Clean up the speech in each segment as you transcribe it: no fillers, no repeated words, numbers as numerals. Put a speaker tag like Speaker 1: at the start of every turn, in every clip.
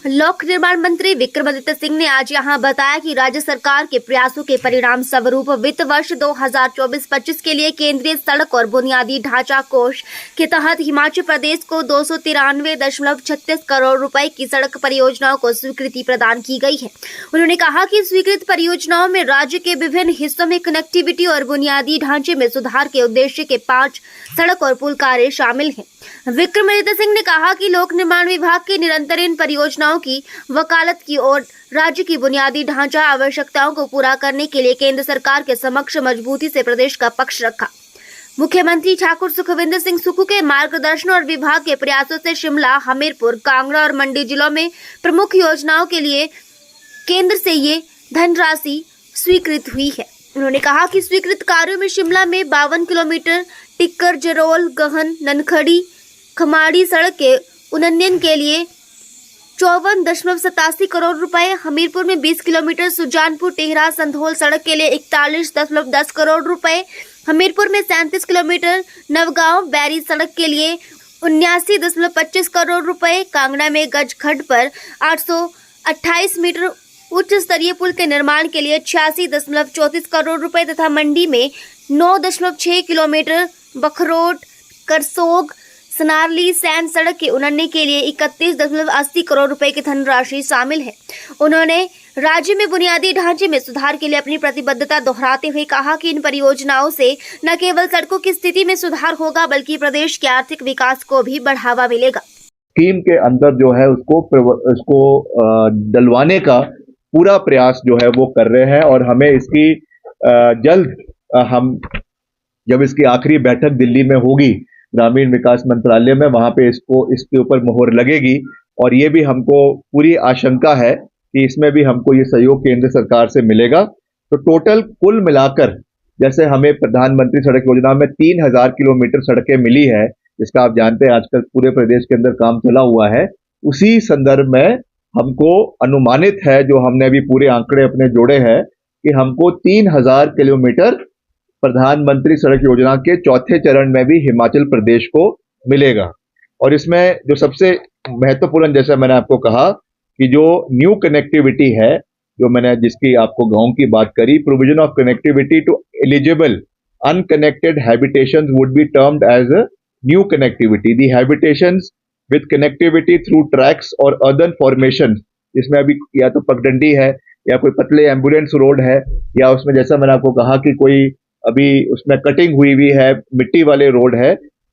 Speaker 1: लोक निर्माण मंत्री विक्रमादित्य सिंह ने आज यहां बताया कि राज्य सरकार के प्रयासों के परिणाम स्वरूप वित्त वर्ष 2024-25 के लिए केंद्रीय सड़क और बुनियादी ढांचा कोष के तहत हिमाचल प्रदेश को 293.36 करोड़ रुपए की सड़क परियोजनाओं को स्वीकृति प्रदान की गई है। उन्होंने कहा कि स्वीकृत परियोजनाओं में राज्य के विभिन्न हिस्सों में कनेक्टिविटी और बुनियादी ढांचे में सुधार के उद्देश्य के 5 सड़क और पुल कार्य शामिल हैं। विक्रमादित्य सिंह ने कहा कि लोक निर्माण विभाग की निरंतर इन परियोजनाओं की वकालत की और राज्य की बुनियादी ढांचा आवश्यकताओं को पूरा करने के लिए केंद्र सरकार के समक्ष मजबूती से प्रदेश का पक्ष रखा। मुख्यमंत्री ठाकुर सुखविंदर सिंह सुक्खू के मार्गदर्शन और विभाग के प्रयासों से शिमला, हमीरपुर, कांगड़ा और मंडी जिलों में प्रमुख योजनाओं के लिए केंद्र से ये धनराशि स्वीकृत हुई है। उन्होंने कहा कि स्वीकृत कार्यों में शिमला में 52 किलोमीटर, टिक्कर, जरोल, गहन, ननखड़ी, खमाड़ी सड़क के उन्नयन के लिए 54.87 करोड़ रुपए, हमीरपुर में 20 किलोमीटर, सुजानपुर, टेहरा, संधोल सड़क के लिए 41.10 करोड़ रुपए, हमीरपुर में 37 किलोमीटर, नवगांव, बैरी सड़क के लिए 79.25 करोड़ रुपए, कांगड़ा में गजखड पर 828 मीटर उच्च स्तरीय पुल के निर्माण के लिए 86.34 करोड़ रुपए तथा मंडी में 9.6 किलोमीटर, बखरोट, करसोग, सनारली सैन सड़क के उन्नयन के लिए 31.80 करोड़ रुपए की धनराशि शामिल है। उन्होंने राज्य में बुनियादी ढांचे में सुधार के लिए अपनी प्रतिबद्धता दोहराते हुए कहा कि इन परियोजनाओं से न केवल सड़कों की स्थिति में सुधार होगा बल्कि प्रदेश के आर्थिक विकास को भी बढ़ावा मिलेगा।
Speaker 2: स्कीम के अंदर जो है उसको डलवाने का पूरा प्रयास जो है वो कर रहे हैं और हमें इसकी जल्द हम जब इसकी आखिरी बैठक दिल्ली में होगी ग्रामीण विकास मंत्रालय में, वहां पे इसके ऊपर मोहर लगेगी और ये भी हमको पूरी आशंका है कि इसमें भी हमको ये सहयोग केंद्र सरकार से मिलेगा। तो टोटल कुल मिलाकर जैसे हमें प्रधानमंत्री सड़क योजना में 3000 किलोमीटर सड़कें मिली है, जिसका आप जानते हैं आजकल पूरे प्रदेश के अंदर काम चला हुआ है, उसी संदर्भ में हमको अनुमानित है, जो हमने अभी पूरे आंकड़े अपने जोड़े हैं, कि हमको 3000 किलोमीटर प्रधानमंत्री सड़क योजना के चौथे चरण में भी हिमाचल प्रदेश को मिलेगा। और इसमें जो सबसे महत्वपूर्ण, जैसा मैंने आपको कहा कि जो न्यू कनेक्टिविटी है, जो मैंने जिसकी आपको गांव की बात करी, provision of connectivity to eligible unconnected habitations would be termed as a new connectivity. The habitations with connectivity through tracks और अर्बन फॉर्मेशन, जिसमें अभी या तो पगडंडी है या कोई पतले एम्बुलेंस रोड है, या उसमें जैसा मैंने आपको कहा कि कोई अभी उसमें कटिंग हुई है, मिट्टी वाले रोड है,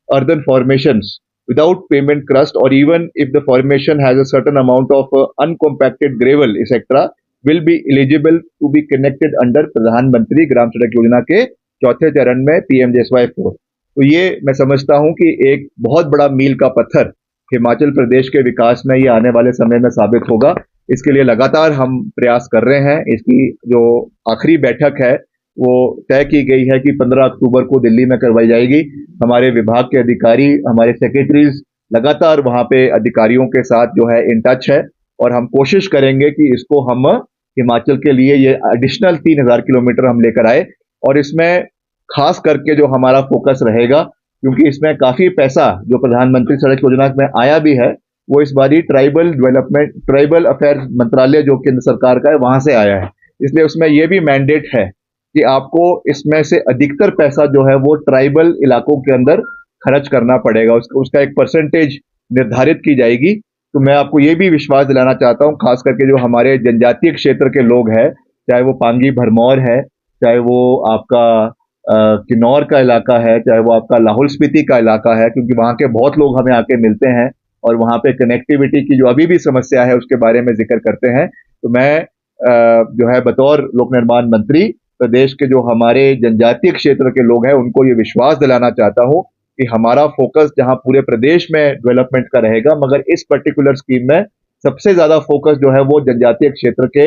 Speaker 2: urban formations without pavement crust, और even if the formation has a certain amount of uncompacted gravel etcetera will be eligible to be connected under Pradhanmantri Gram सड़क योजना के चौथे चरण में PMJSY-4। तो ये मैं समझता हूं कि एक बहुत बड़ा मील का पत्थर हिमाचल प्रदेश के विकास में ये आने वाले समय में साबित होगा। इसके लिए लगातार हम प्रयास कर रहे हैं। इसकी जो आखिरी बैठक है वो तय की गई है कि 15 अक्टूबर को दिल्ली में करवाई जाएगी। हमारे विभाग के अधिकारी, हमारे सेक्रेटरीज लगातार वहां पे अधिकारियों के साथ जो है इन टच है और हम कोशिश करेंगे कि इसको हम हिमाचल के लिए ये एडिशनल 3000 किलोमीटर हम लेकर आए। और इसमें खास करके जो हमारा फोकस रहेगा, क्योंकि इसमें काफी पैसा जो प्रधानमंत्री सड़क योजना में आया भी है, वो इस बारी ट्राइबल अफेयर्स मंत्रालय जो केंद्र सरकार का है वहां से आया है। इसलिए उसमें ये भी मैंडेट है कि आपको इसमें से अधिकतर पैसा जो है वो ट्राइबल इलाकों के अंदर खर्च करना पड़ेगा, उसका एक परसेंटेज निर्धारित की जाएगी। तो मैं आपको ये भी विश्वास दिलाना चाहता हूं, खास करके जो हमारे जनजातीय क्षेत्र के लोग हैं, चाहे वो पांगी भरमौर है, चाहे वो आपका किन्नौर का इलाका है, चाहे वो आपका लाहौल स्पीति का इलाका है, क्योंकि वहां के बहुत लोग हमें आके मिलते हैं और वहां पे कनेक्टिविटी की जो अभी भी समस्या है उसके बारे में जिक्र करते हैं। तो मैं जो है बतौर लोक निर्माण मंत्री प्रदेश के जो हमारे जनजातीय क्षेत्र के लोग हैं उनको ये विश्वास दिलाना चाहता हूं कि हमारा फोकस जहां पूरे प्रदेश में डेवलपमेंट का रहेगा, मगर इस पर्टिकुलर स्कीम में सबसे ज्यादा फोकस जो है वो जनजातीय क्षेत्र के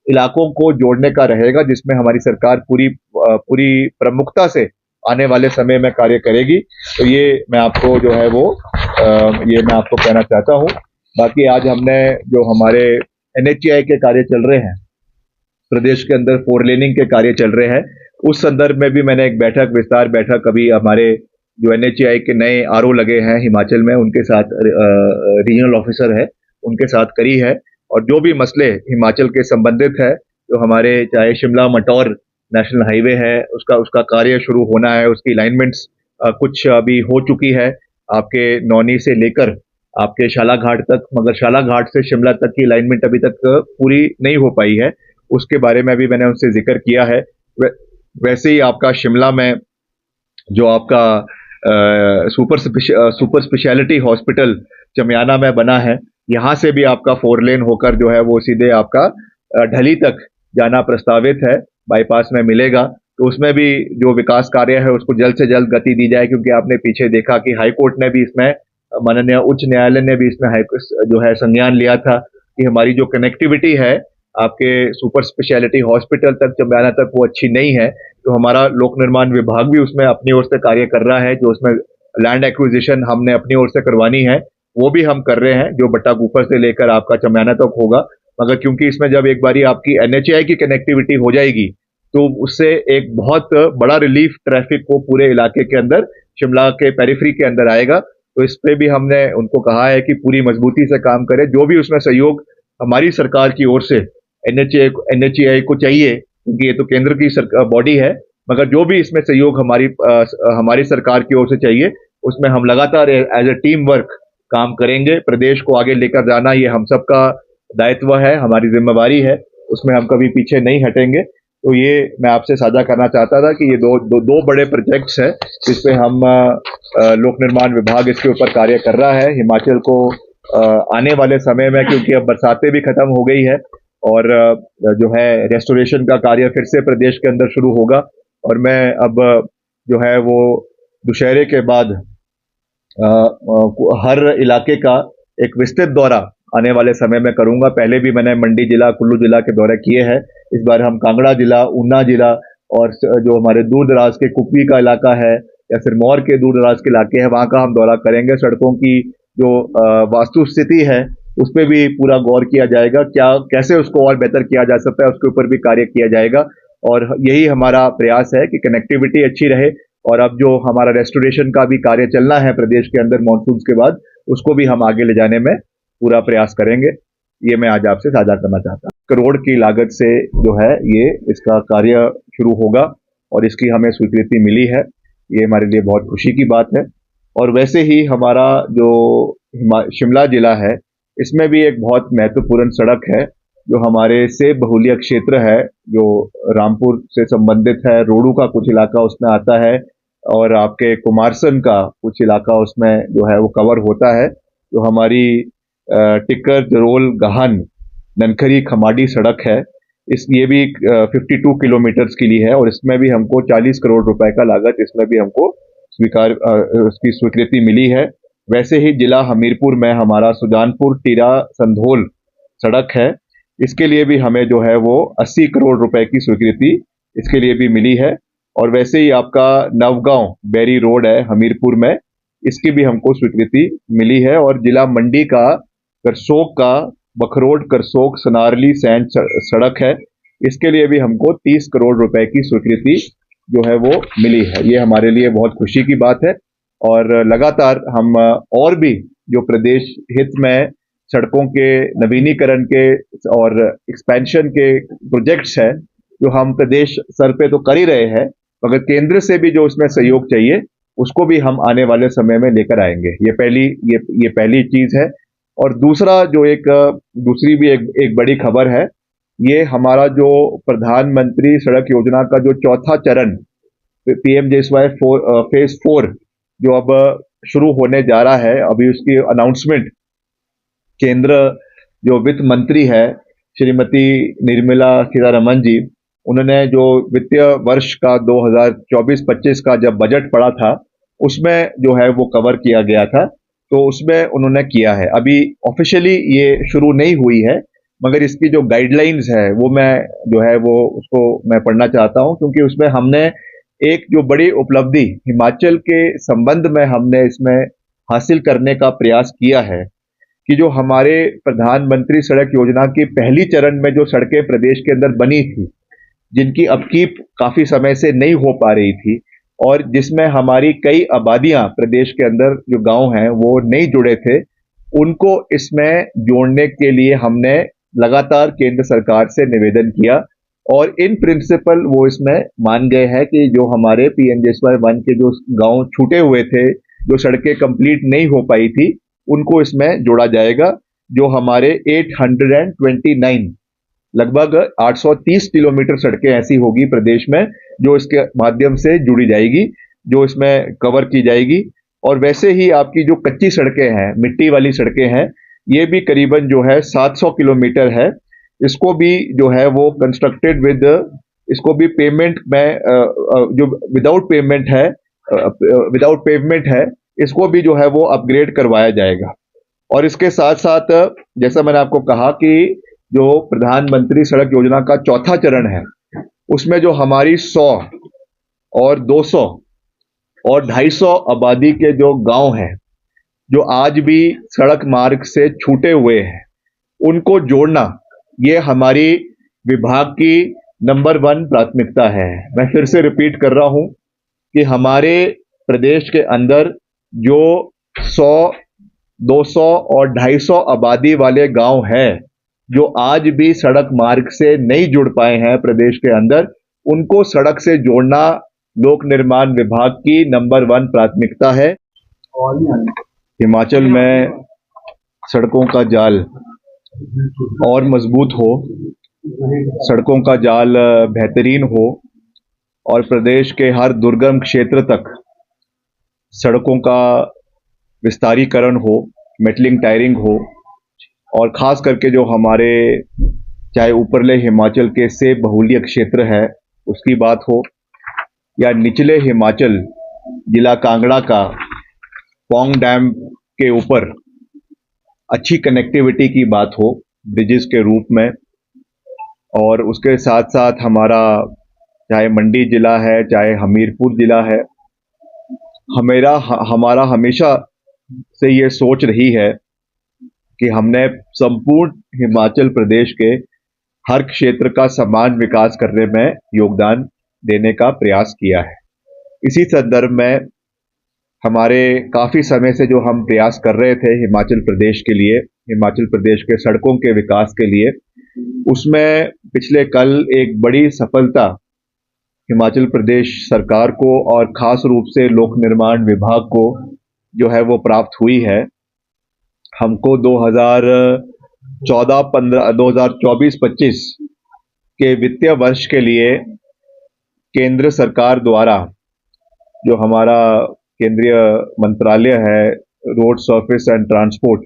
Speaker 2: इलाकों को जोड़ने का रहेगा, जिसमें हमारी सरकार पूरी प्रमुखता से आने वाले समय में कार्य करेगी। तो ये मैं आपको जो है वो ये मैं आपको कहना चाहता हूं। बाकी आज हमने जो हमारे NHAI के कार्य चल रहे हैं, प्रदेश के अंदर 4 लेनिंग के कार्य चल रहे हैं, उस संदर्भ में भी मैंने एक विस्तार बैठक अभी हमारे जो NHAI के नए RO लगे हैं हिमाचल में, उनके साथ रीजनल ऑफिसर है, उनके साथ करी है, और जो भी मसले हिमाचल के संबंधित है, जो हमारे चाहे शिमला मटौर नेशनल हाईवे है, उसका कार्य शुरू होना है, उसकी अलाइनमेंट्स कुछ अभी हो चुकी है, आपके नौनी से लेकर आपके शालाघाट तक, मगर शालाघाट से शिमला तक की अलाइनमेंट अभी तक पूरी नहीं हो पाई है। उसके बारे में अभी मैंने उनसे जिक्र किया है। वैसे ही आपका शिमला में जो आपका सुपर स्पेशलिटी हॉस्पिटल चमियाना में बना है, यहाँ से भी आपका 4 लेन होकर जो है वो सीधे आपका ढली तक जाना प्रस्तावित है, बाईपास में मिलेगा। तो उसमें भी जो विकास कार्य है उसको जल्द से जल्द गति दी जाए, क्योंकि आपने पीछे देखा कि हाईकोर्ट ने भी इसमें, माननीय उच्च न्यायालय ने भी इसमें जो है संज्ञान लिया था कि हमारी जो कनेक्टिविटी है आपके सुपर स्पेशलिटी हॉस्पिटल तक, चमियाना तक, वो अच्छी नहीं है। तो हमारा लोक निर्माण विभाग भी उसमें अपनी ओर से कार्य कर रहा है, जो उसमें लैंड एक्विजिशन हमने अपनी ओर से करवानी है वो भी हम कर रहे हैं, जो बट्टागुफर से लेकर आपका चमियाना तक होगा। मगर क्योंकि इसमें जब एक बारी आपकी NHAI की कनेक्टिविटी हो जाएगी तो उससे एक बहुत बड़ा रिलीफ ट्रैफिक को पूरे इलाके के अंदर, शिमला के पेरिफेरी के अंदर आएगा। तो इस पे भी हमने उनको कहा है कि पूरी मजबूती से काम करें, जो भी उसमें सहयोग हमारी सरकार की ओर से NHAI को चाहिए, क्योंकि ये तो केंद्र की बॉडी है, मगर जो भी इसमें सहयोग हमारी सरकार की ओर से चाहिए, उसमें हम लगातार एज ए टीम वर्क काम करेंगे। प्रदेश को आगे लेकर जाना ये हम सबका दायित्व है, हमारी जिम्मेवारी है, उसमें हम कभी पीछे नहीं हटेंगे। तो ये मैं आपसे साझा करना चाहता था कि ये दो बड़े प्रोजेक्ट्स हैं जिसपे हम लोक निर्माण विभाग इसके ऊपर कार्य कर रहा है। हिमाचल को आने वाले समय में, क्योंकि अब बरसातें भी खत्म हो गई है और जो है रेस्टोरेशन का कार्य फिर से प्रदेश के अंदर शुरू होगा, और मैं अब जो है वो दुशहरे के बाद हर इलाके का एक विस्तृत दौरा आने वाले समय में करूंगा। पहले भी मैंने मंडी जिला, कुल्लू जिला के दौरे किए हैं। इस बार हम कांगड़ा जिला, ऊना जिला और जो हमारे दूर दराज के कुपवी का इलाका है या सिरमौर के दूर दराज के इलाके हैं, वहां का हम दौरा करेंगे। सड़कों की जो वास्तु स्थिति है उस पर भी पूरा गौर किया जाएगा, कैसे उसको और बेहतर किया जा सकता है, उसके ऊपर भी कार्य किया जाएगा। और यही हमारा प्रयास है कि कनेक्टिविटी अच्छी रहे। और अब जो हमारा रेस्टोरेशन का भी कार्य चलना है प्रदेश के अंदर मानसून के बाद, उसको भी हम आगे ले जाने में पूरा प्रयास करेंगे। ये मैं आज आपसे साझा करना चाहता हूँ। करोड़ की लागत से जो है ये इसका कार्य शुरू होगा और इसकी हमें स्वीकृति मिली है, ये हमारे लिए बहुत खुशी की बात है। और वैसे ही हमारा जो शिमला जिला है, इसमें भी एक बहुत महत्वपूर्ण सड़क है जो हमारे सेब बहुल्य क्षेत्र है, जो रामपुर से संबंधित है। रोडू का कुछ इलाका उसमें आता है और आपके कुमारसन का कुछ इलाका उसमें जो है वो कवर होता है। जो हमारी टिक्कर, जरोल, गाहन, ननखरी, खमाडी सड़क है, ये भी 52 किलोमीटर के लिए है और इसमें भी हमको 40 करोड़ रुपए का लागत, इसमें भी हमको उसकी स्वीकृति मिली है। वैसे ही जिला हमीरपुर में हमारा सुजानपुर टीरा संधोल सड़क है, इसके लिए भी हमें जो है वो 80 करोड़ रुपए की स्वीकृति इसके लिए भी मिली है। और वैसे ही आपका नवगांव बेरी रोड है हमीरपुर में, इसकी भी हमको स्वीकृति मिली है। और जिला मंडी का करसोग का बखरोड करसोग सनारली सैंड सड़क है, इसके लिए भी हमको 30 करोड़ रुपए की स्वीकृति जो है वो मिली है। ये हमारे लिए बहुत खुशी की बात है और लगातार हम और भी जो प्रदेश हित में सड़कों के नवीनीकरण के और एक्सपेंशन के प्रोजेक्ट्स हैं, जो हम प्रदेश स्तर पे तो कर ही रहे हैं, मगर केंद्र से भी जो उसमें सहयोग चाहिए उसको भी हम आने वाले समय में लेकर आएंगे। ये पहली चीज है। और दूसरा जो दूसरी भी एक बड़ी खबर है, ये हमारा जो प्रधानमंत्री सड़क योजना का जो चौथा चरण PMJSY फेज 4 जो अब शुरू होने जा रहा है, अभी उसकी अनाउंसमेंट केंद्र जो वित्त मंत्री है श्रीमती निर्मला सीतारमण जी, उन्होंने जो वित्तीय वर्ष का 2024-25 का जब बजट पड़ा था उसमें जो है वो कवर किया गया था, तो उसमें उन्होंने किया है। अभी ऑफिशियली ये शुरू नहीं हुई है, मगर इसकी जो गाइडलाइंस है वो मैं जो है वो उसको मैं पढ़ना चाहता हूं, क्योंकि उसमें हमने एक जो बड़ी उपलब्धि हिमाचल के संबंध में हमने इसमें हासिल करने का प्रयास किया है कि जो हमारे प्रधानमंत्री सड़क योजना की पहली चरण में जो सड़कें प्रदेश के अंदर बनी थी, जिनकी अपकीप काफी समय से नहीं हो पा रही थी और जिसमें हमारी कई आबादियां प्रदेश के अंदर जो गांव हैं वो नहीं जुड़े थे, उनको इसमें जोड़ने के लिए हमने लगातार केंद्र सरकार से निवेदन किया और इन प्रिंसिपल वो इसमें मान गए हैं कि जो हमारे PMJSY1 के जो गांव छूटे हुए थे, जो सड़कें कंप्लीट नहीं हो पाई थी, उनको इसमें जोड़ा जाएगा। जो हमारे 829 लगभग 830 किलोमीटर सड़कें ऐसी होगी प्रदेश में जो इसके माध्यम से जुड़ी जाएगी, जो इसमें कवर की जाएगी। और वैसे ही आपकी जो कच्ची सड़कें हैं, मिट्टी वाली सड़कें हैं, ये भी करीबन जो है 700 किलोमीटर है। इसको भी जो है वो कंस्ट्रक्टेड विद, इसको भी पेमेंट में जो विदाउट पेमेंट है, इसको भी जो है वो अपग्रेड करवाया जाएगा। और इसके साथ साथ जैसा मैंने आपको कहा कि जो प्रधानमंत्री सड़क योजना का चौथा चरण है, उसमें जो हमारी 100 और 200 और 250 आबादी के जो गांव हैं, जो आज भी सड़क मार्ग से छूटे हुए हैं, उनको जोड़ना ये हमारी विभाग की नंबर 1 प्राथमिकता है। मैं फिर से रिपीट कर रहा हूं कि हमारे प्रदेश के अंदर जो 100, 200 और 250 आबादी वाले गांव हैं, जो आज भी सड़क मार्ग से नहीं जुड़ पाए हैं प्रदेश के अंदर, उनको सड़क से जोड़ना लोक निर्माण विभाग की नंबर 1 प्राथमिकता है। हिमाचल में सड़कों का जाल और मजबूत हो, सड़कों का जाल बेहतरीन हो और प्रदेश के हर दुर्गम क्षेत्र तक सड़कों का विस्तारीकरण हो, मेटलिंग टायरिंग हो, और खास करके जो हमारे चाहे ऊपरले हिमाचल के सेब बहुल्य क्षेत्र है उसकी बात हो, या निचले हिमाचल जिला कांगड़ा का पौंग डैम के ऊपर अच्छी कनेक्टिविटी की बात हो ब्रिजेस के रूप में, और उसके साथ साथ हमारा चाहे मंडी जिला है, चाहे हमीरपुर जिला है, हमारा हमेशा से ये सोच रही है कि हमने संपूर्ण हिमाचल प्रदेश के हर क्षेत्र का समान विकास करने में योगदान देने का प्रयास किया है। इसी संदर्भ में हमारे काफी समय से जो हम प्रयास कर रहे थे हिमाचल प्रदेश के लिए, हिमाचल प्रदेश के सड़कों के विकास के लिए, उसमें पिछले कल एक बड़ी सफलता हिमाचल प्रदेश सरकार को और खास रूप से लोक निर्माण विभाग को जो है वो प्राप्त हुई है। हमको 2024-25 के वित्तीय वर्ष के लिए केंद्र सरकार द्वारा, जो हमारा केंद्रीय मंत्रालय है रोड सर्फेस एंड ट्रांसपोर्ट,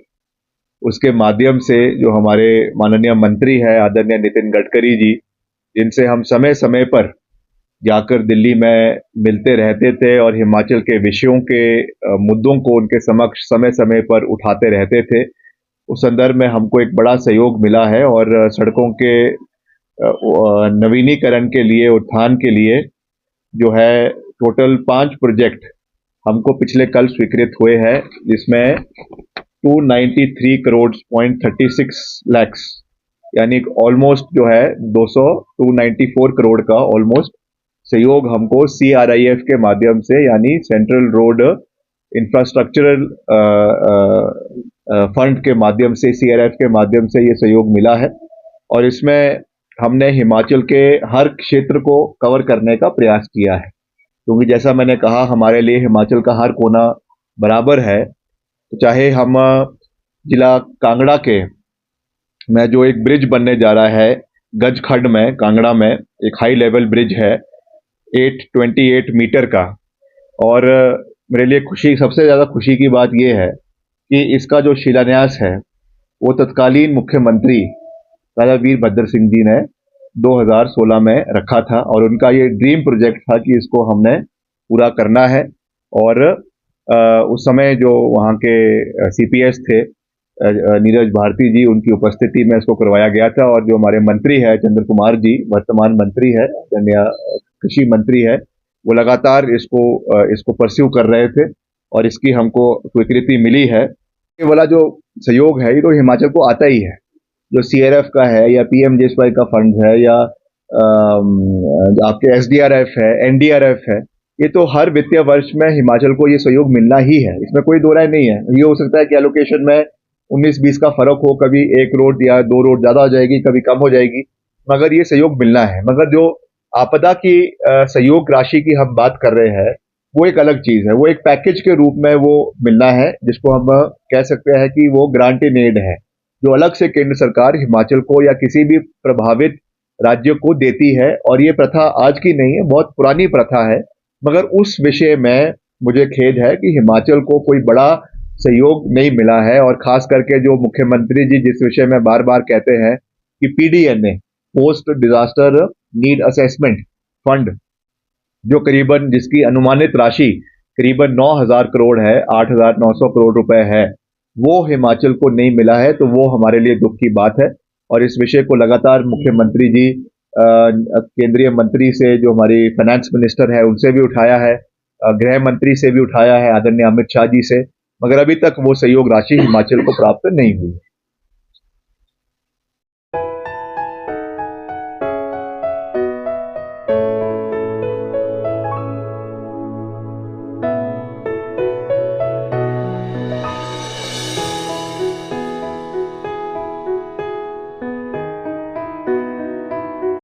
Speaker 2: उसके माध्यम से जो हमारे माननीय मंत्री है आदरणीय नितिन गडकरी जी, जिनसे हम समय समय पर जाकर दिल्ली में मिलते रहते थे और हिमाचल के विषयों के मुद्दों को उनके समक्ष समय समय पर उठाते रहते थे, उस संदर्भ में हमको एक बड़ा सहयोग मिला है। और सड़कों के नवीनीकरण के लिए, उत्थान के लिए जो है टोटल 5 प्रोजेक्ट हमको पिछले कल स्वीकृत हुए हैं, जिसमें 293 करोड़.36 लाख यानी ऑलमोस्ट जो है 294 करोड़ का ऑलमोस्ट सहयोग हमको CRIF के माध्यम से, यानी सेंट्रल रोड इंफ्रास्ट्रक्चरल फंड के माध्यम से, CRIF के माध्यम से ये सहयोग मिला है। और इसमें हमने हिमाचल के हर क्षेत्र को कवर करने का प्रयास किया है, क्योंकि जैसा मैंने कहा हमारे लिए हिमाचल का हर कोना बराबर है। तो चाहे हम जिला कांगड़ा के में जो एक ब्रिज बनने जा रहा है गजखंड में, कांगड़ा में एक हाई लेवल ब्रिज है 828 मीटर का, और मेरे लिए सबसे ज़्यादा खुशी की बात यह है कि इसका जो शिलान्यास है वो तत्कालीन मुख्यमंत्री राजा वीरभद्र सिंह जी ने 2016 में रखा था, और उनका ये ड्रीम प्रोजेक्ट था कि इसको हमने पूरा करना है। और उस समय जो वहाँ के CPS थे नीरज भारती जी, उनकी उपस्थिति में इसको करवाया गया था। और जो हमारे मंत्री है चंद्र कुमार जी, वर्तमान मंत्री है, कृषि मंत्री है, वो लगातार इसको परस्यू कर रहे थे और इसकी हमको स्वीकृति मिली है। ये वाला जो सहयोग है ये तो हिमाचल को आता ही है, जो CRF का है या PMJSY का फंड है या आपके SDRF है, NDRF है, ये तो हर वित्तीय वर्ष में हिमाचल को ये सहयोग मिलना ही है, इसमें कोई दो राय नहीं है। ये हो सकता है कि एलोकेशन में 19-20 का फर्क हो, कभी 1 रोड या 2 रोड ज्यादा हो जाएगी, कभी कम हो जाएगी, मगर ये सहयोग मिलना है। मगर जो आपदा की सहयोग राशि की हम बात कर रहे हैं, वो एक अलग चीज है। वो एक पैकेज के रूप में वो मिलना है, जिसको हम कह सकते हैं कि वो ग्रांट इन एड है, जो अलग से केंद्र सरकार हिमाचल को या किसी भी प्रभावित राज्य को देती है। और ये प्रथा आज की नहीं है, बहुत पुरानी प्रथा है। मगर उस विषय में मुझे खेद है कि हिमाचल को कोई बड़ा सहयोग नहीं मिला है। और खास करके जो मुख्यमंत्री जी जिस विषय में बार बार कहते हैं कि PDNA, post disaster need assessment fund, जो करीबन जिसकी अनुमानित राशि करीबन 9,000 करोड़ है, 8,900 करोड़ रुपए है, वो हिमाचल को नहीं मिला है, तो वो हमारे लिए दुख की बात है। और इस विषय को लगातार मुख्यमंत्री जी केंद्रीय मंत्री से, जो हमारी फाइनेंस मिनिस्टर है, उनसे भी उठाया है, गृह मंत्री से भी उठाया है, आदरणीय अमित शाह जी से, मगर अभी तक वो सहयोग राशि हिमाचल को प्राप्त नहीं हुई।